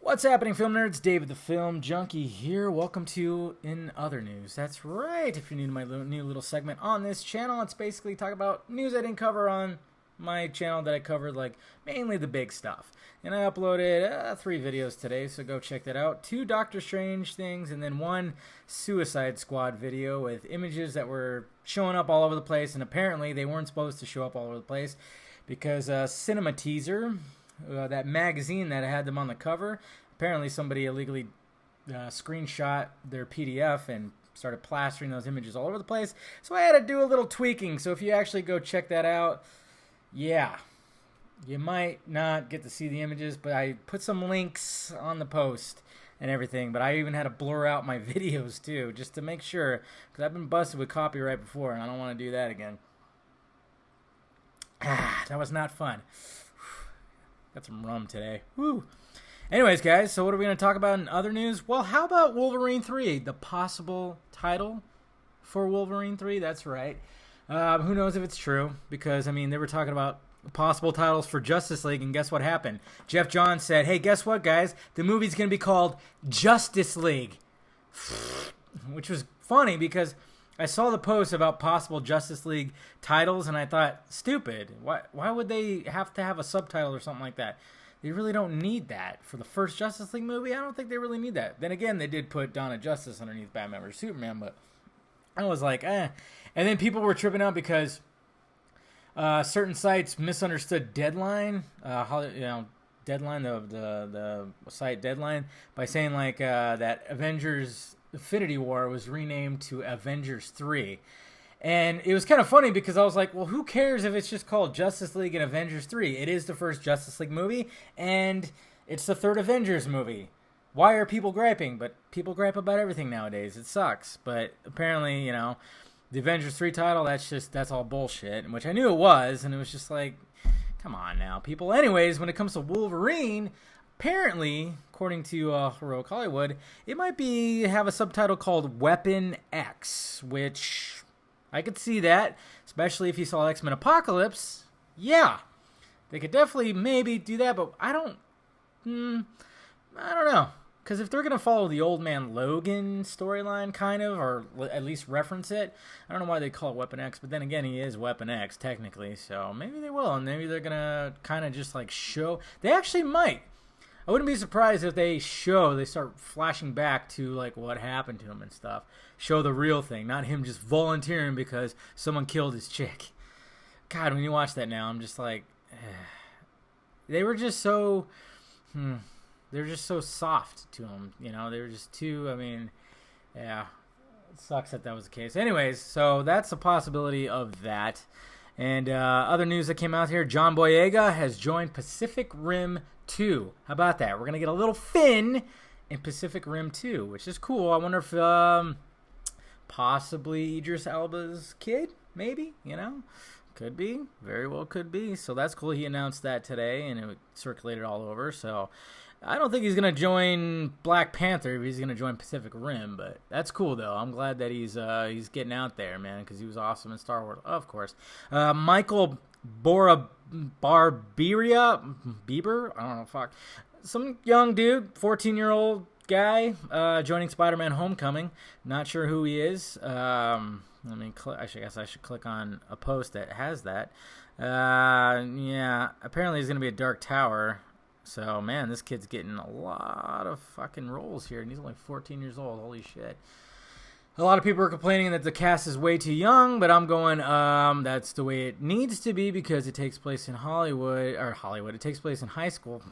What's happening, film nerds? David the Film Junkie here. Welcome to In Other News. That's right. If you're new to my new little segment on this channel, it's basically talk about news I didn't cover on my channel that I covered, like mainly the big stuff. And I uploaded 3 videos today, so go check that out. 2 Doctor Strange things, and then 1 Suicide Squad video with images that were showing up all over the place, and apparently they weren't supposed to show up all over the place because Cinema Teaser, that magazine that had them on the cover, apparently somebody illegally screenshot their PDF and started plastering those images all over the place. So I had to do a little tweaking. So if you actually go check that out, yeah, you might not get to see the images, but I put some links on the post and everything. But I even had to blur out my videos too, just to make sure, because I've been busted with copyright before, and I don't want to do that again. That was not fun. Got some rum today. Woo. Anyways, guys, so what are we going to talk about in other news? Well, how about Wolverine 3? The possible title for Wolverine 3? That's right. Who knows if it's true? Because, I mean, they were talking about possible titles for Justice League, and guess what happened? Jeff Johns said, hey, guess what, guys? The movie's going to be called Justice League. Which was funny because I saw the post about possible Justice League titles, and I thought, stupid. Why would they have to have a subtitle or something like that? They really don't need that. For the first Justice League movie, I don't think they really need that. Then again, they did put Dawn of Justice underneath Batman vs. Superman, but I was like, eh. And then people were tripping out because certain sites misunderstood Deadline, Deadline, the site Deadline, by saying like that Avengers Infinity War was renamed to Avengers 3. And it was kind of funny because I was like, well, who cares if it's just called Justice League and Avengers 3? It is the first Justice League movie, and it's the third Avengers movie. Why are people griping? But people gripe about everything nowadays. It sucks. But apparently, the Avengers 3 title, that's all bullshit, which I knew it was, and it was just like, come on now, people. Anyways, when it comes to Wolverine, apparently, according to Heroic Hollywood, it might have a subtitle called Weapon X, which I could see that, especially if you saw X-Men Apocalypse. Yeah, they could definitely maybe do that, but I don't know. Because if they're going to follow the Old Man Logan storyline, kind of, or at least reference it, I don't know why they call it Weapon X, but then again, he is Weapon X, technically, so maybe they will, and maybe they're going to kind of just, like, show. They actually might. I wouldn't be surprised if they start flashing back to, like, what happened to him and stuff. Show the real thing, not him just volunteering because someone killed his chick. God, when you watch that now, I'm just like, they were just so, they're just so soft to him, They were just too, yeah, it sucks that was the case. Anyways, so that's a possibility of that. And other news that came out here, John Boyega has joined Pacific Rim 2. How about that? We're going to get a little Finn in Pacific Rim 2, which is cool. I wonder if possibly Idris Elba's kid, maybe, Could be. Very well could be. So that's cool. He announced that today, and it circulated all over. So I don't think he's going to join Black Panther. He's going to join Pacific Rim, but that's cool, though. I'm glad that he's getting out there, man, because he was awesome in Star Wars, of course. Michael Bieber? I don't know, fuck. Some young dude, 14-year-old guy, joining Spider-Man Homecoming. Not sure who he is. I guess I should click on a post that has that. Yeah, apparently he's going to be a Dark Tower. So, man, this kid's getting a lot of fucking roles here, and he's only 14 years old. Holy shit. A lot of people are complaining that the cast is way too young, but I'm going, that's the way it needs to be because it takes place in Hollywood. It takes place in high school.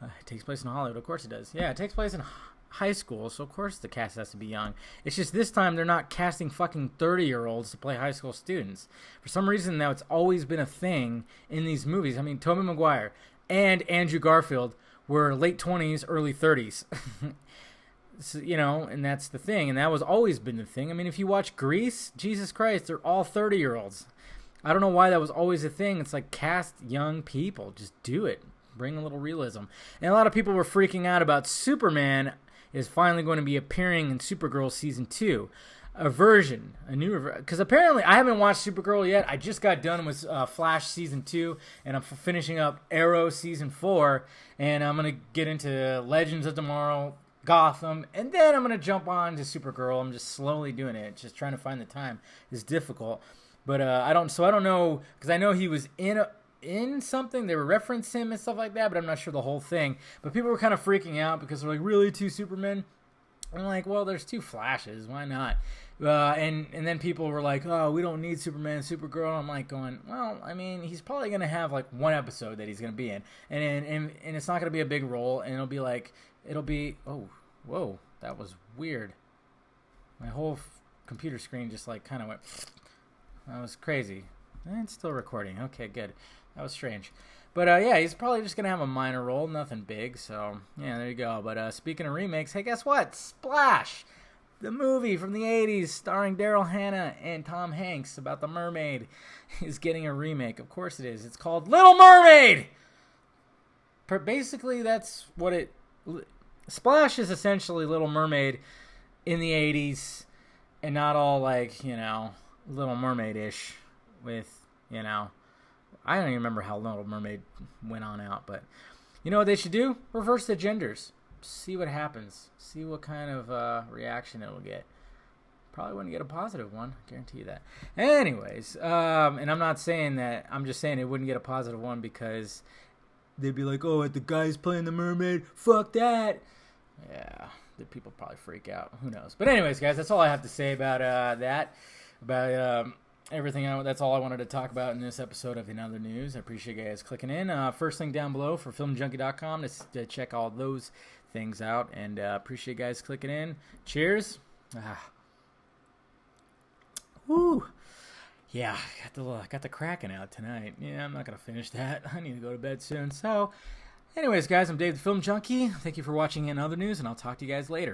It takes place in Hollywood. Of course it does. Yeah, it takes place in high school, so of course the cast has to be young. It's just this time they're not casting fucking 30-year-olds to play high school students. For some reason, now it's always been a thing in these movies. I mean, Tobey Maguire and Andrew Garfield were late 20s, early 30s. So, and that's the thing, and that was always been the thing. I mean, if you watch Grease, Jesus Christ, they're all 30-year-olds. I don't know why that was always a thing. It's like, cast young people. Just do it. Bring a little realism. And a lot of people were freaking out about Superman is finally going to be appearing in Supergirl Season 2. a new because apparently I haven't watched Supergirl yet. I just got done with Flash season 2, and I'm finishing up Arrow season 4, and I'm gonna get into Legends of Tomorrow, Gotham, and then I'm gonna jump on to Supergirl. I'm just slowly doing it, just trying to find the time is difficult. But I don't know because I know he was in something. They were referencing him and stuff like that, but I'm not sure the whole thing. But people were kind of freaking out because they're like, really, 2 Supermen? I'm like, well, there's 2 Flashes. Why not? And then people were like, oh, we don't need Superman and Supergirl. I'm like going, well, I mean, he's probably going to have like 1 episode that he's going to be in. And it's not going to be a big role. And it'll be, oh, whoa, that was weird. My whole computer screen just like kind of went, that was crazy. And it's still recording. Okay, good. That was strange. But, yeah, he's probably just going to have a minor role, nothing big. So, yeah, there you go. But speaking of remakes, hey, guess what? Splash! The movie from the 80s starring Daryl Hannah and Tom Hanks about the mermaid is getting a remake. Of course it is. It's called Little Mermaid! Basically, that's what it... Splash is essentially Little Mermaid in the 80s and not all, like, you know, Little Mermaid-ish with, you know... I don't even remember how Little Mermaid went on out, but you know what they should do? Reverse the genders. See what happens. See what kind of reaction it will get. Probably wouldn't get a positive one. I guarantee you that. Anyways, and I'm not saying that. I'm just saying it wouldn't get a positive one because they'd be like, oh, the guy's playing the mermaid. Fuck that. Yeah, the people probably freak out. Who knows? But anyways, guys, that's all I have to say about that. About everything. That's all I wanted to talk about in this episode of In Other News. I appreciate you guys clicking in. First link down below for filmjunkie.com to check all those things out. And appreciate you guys clicking in. Cheers. Woo. Yeah, got the Kraken out tonight. Yeah, I'm not going to finish that. I need to go to bed soon. So, anyways, guys, I'm Dave the Film Junkie. Thank you for watching In Other News, and I'll talk to you guys later.